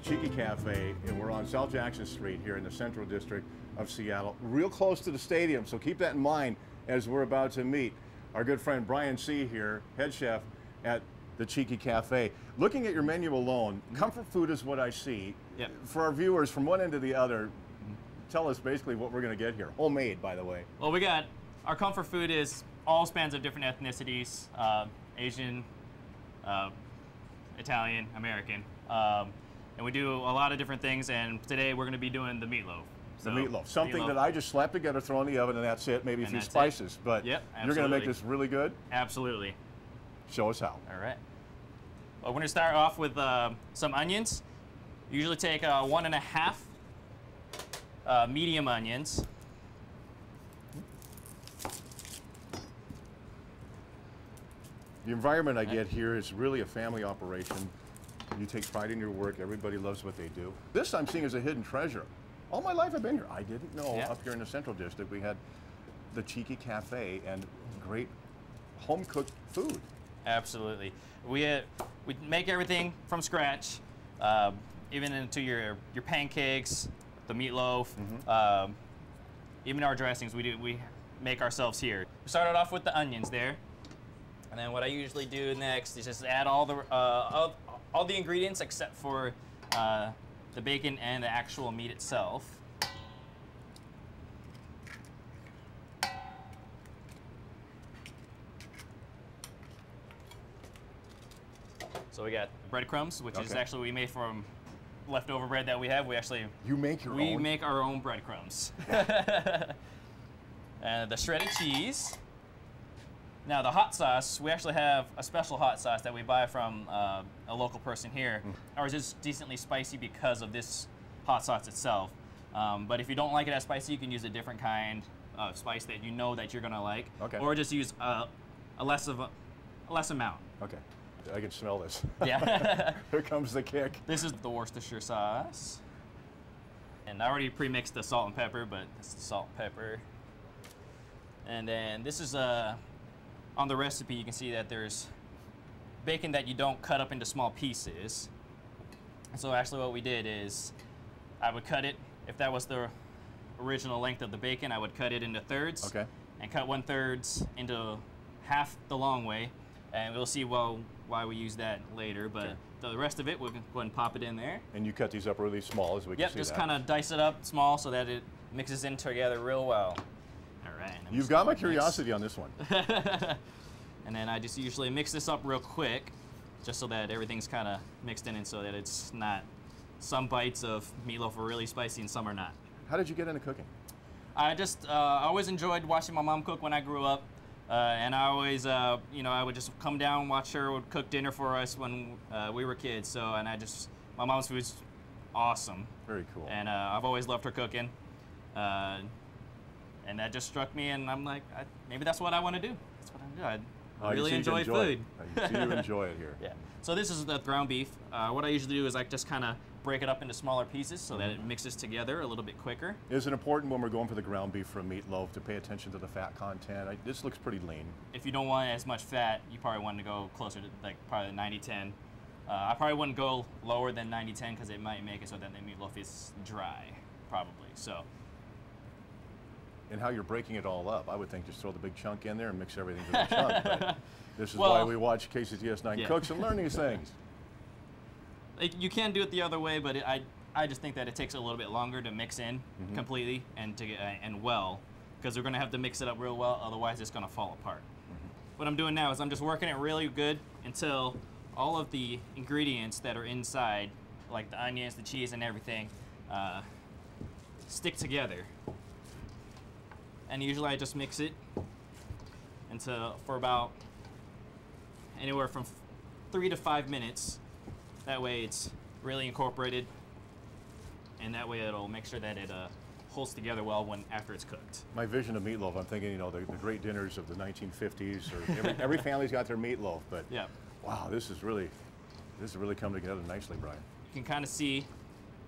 Cheeky Cafe, and we're on South Jackson Street here in the Central District of Seattle, real close to the stadium, so keep that in mind as we're about to meet our good friend Brian C. here, head chef at the Cheeky Cafe. Looking at your menu alone, comfort food is what I see. Yep. For our viewers, from one end to the other, tell us basically what we're going to get here. Homemade, by the way. Well, we got our comfort food is all spans of different ethnicities, Asian, Italian, American. And we do a lot of different things, and today we're going to be doing the meatloaf. So, the meatloaf, something that I just slap together, throw in the oven, and that's it. Maybe a few spices, but yep, you're going to make this really good? Absolutely. Show us how. All right. Well, we're going to start off with some onions. Usually take 1.5 medium onions. The environment I get here is really a family operation. You take pride in your work. Everybody loves what they do. This I'm seeing as a hidden treasure. All my life I've been here. I didn't know up here in the Central District we had the Cheeky Cafe and great home-cooked food. Absolutely. We make everything from scratch, even into your pancakes, the meatloaf, even our dressings we make ourselves here. We started off with the onions there, and then what I usually do next is just add all the ingredients except for the bacon and the actual meat itself. So we got breadcrumbs, which is actually we made from leftover bread that we have. We actually make our own breadcrumbs. And the shredded cheese. Now the hot sauce, we actually have a special hot sauce that we buy from a local person here. Ours is decently spicy because of this hot sauce itself. But if you don't like it as spicy, you can use a different kind of spice that you know that you're gonna like. Okay. Or just use a less amount. Okay. I can smell this. Yeah. Here comes the kick. This is the Worcestershire sauce. And I already pre-mixed the salt and pepper, but this is the salt and pepper. And then this is on the recipe, you can see that there's bacon that you don't cut up into small pieces. And so actually what we did is I would cut it, if that was the original length of the bacon, I would cut it into thirds. Okay. And cut 1/3 into half the long way. And we'll see why we use that later, but the rest of it, we'll go ahead and pop it in there. And you cut these up really small, as we can see. Yep, just kind of dice it up small so that it mixes in together real well. All right. You've got my curiosity on this one. And then I just usually mix this up real quick, just so that everything's kind of mixed in and so that it's not, some bites of meatloaf are really spicy and some are not. How did you get into cooking? I just always enjoyed watching my mom cook when I grew up. And I always, you know, I would just come down, watch her cook dinner for us when we were kids. So, and my mom's food's awesome. Very cool. And I've always loved her cooking. And that just struck me, and I'm like, maybe that's what I want to do. That's what I do. I really enjoy food. I see you enjoy it here. Yeah. So this is the ground beef. What I usually do is I just kind of break it up into smaller pieces so that it mixes together a little bit quicker. Is it important when we're going for the ground beef for a meatloaf to pay attention to the fat content? This looks pretty lean. If you don't want as much fat, you probably want to go closer to like probably 90-10. I probably wouldn't go lower than 90-10 because it might make it so that the meatloaf is dry, probably. So. And how you're breaking it all up, I would think just throw the big chunk in there and mix everything to the chunk. But this is why we watch KCTS 9 Cooks and learn these things. You can do it the other way, but I just think that it takes a little bit longer to mix in completely and well, because we're going to have to mix it up real well, otherwise it's going to fall apart. What I'm doing now is I'm just working it really good until all of the ingredients that are inside, like the onions, the cheese, and everything, stick together. And usually I just mix it for about anywhere from 3 to 5 minutes. That way it's really incorporated, and that way it'll make sure that it holds together well after it's cooked. My vision of meatloaf, I'm thinking, you know, the great dinners of the 1950s, or every family's got their meatloaf, but wow, this is really come together nicely, Brian. You can kind of see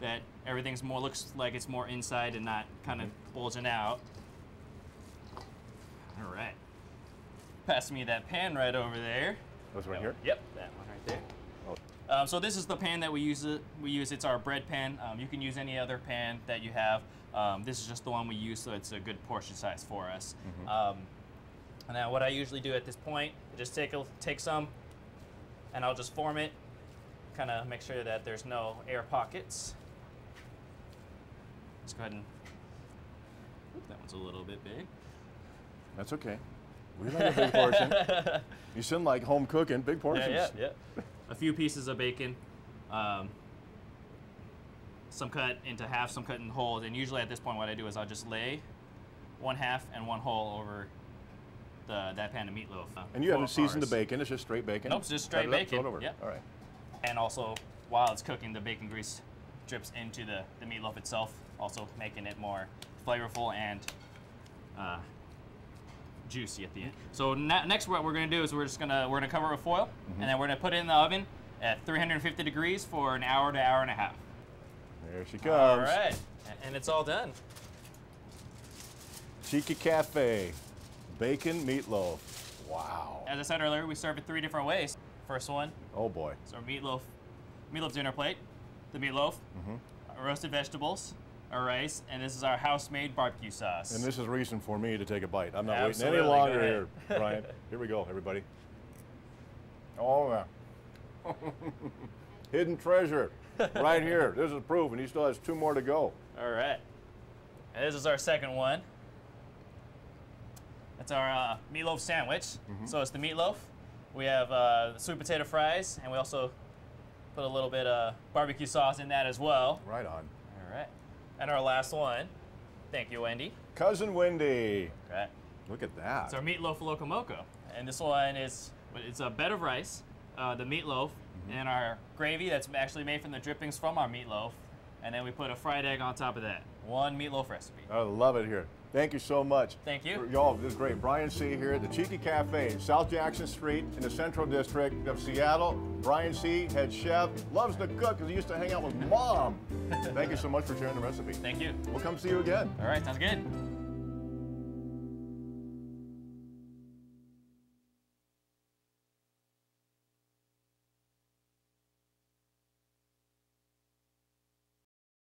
that everything's looks like it's more inside and not kind of bulging out. All right. Pass me that pan right over there. Those right here? Yep, that one right there. Oh. So this is the pan that we use. It's our bread pan. You can use any other pan that you have. This is just the one we use, so it's a good portion size for us. And now what I usually do at this point, just take some, and I'll just form it, kind of make sure that there's no air pockets. Let's go ahead and, that one's a little bit big. That's okay. We like a big portion. You sound like home cooking, big portions. Yeah. A few pieces of bacon. Some cut into half, some cut in whole. And usually at this point what I do is I'll just lay one half and one whole over that pan of meatloaf. And you haven't seasoned the bacon, it's just straight bacon? Nope, it's just straight bacon. Throw it over. Yep. All right. And also, while it's cooking, the bacon grease drips into the meatloaf itself, also making it more flavorful and juicy at the end. So next what we're gonna do is we're gonna cover it with foil, and then we're gonna put it in the oven at 350 degrees for an hour to hour and a half. There she comes. All right, and it's all done. Cheeky Cafe, bacon meatloaf. Wow. As I said earlier, we serve it 3 different ways. First one. Oh boy. So our meatloaf dinner plate, the meatloaf, our roasted vegetables, our rice, and this is our house-made barbecue sauce. And this is reason for me to take a bite. I'm not Absolutely. waiting any longer here, Brian. Here we go, everybody. Oh yeah. Hidden treasure, right here. This is proof, and he still has 2 more to go. All right. And this is our second one. It's our meatloaf sandwich. So it's the meatloaf. We have the sweet potato fries, and we also put a little bit of barbecue sauce in that as well. Right on. All right. And our last one. Thank you, Wendy. Cousin Wendy. Right. Look at that. It's our meatloaf locomoco. And this one it's a bed of rice, the meatloaf, and our gravy that's actually made from the drippings from our meatloaf. And then we put a fried egg on top of that. One meatloaf recipe. I love it here. Thank you so much. Thank you. Y'all, this is great. Brian C. here at the Cheeky Cafe, South Jackson Street in the Central District of Seattle. Brian C., head chef, loves to cook because he used to hang out with Mom. Thank you so much for sharing the recipe. Thank you. We'll come see you again. All right, sounds good.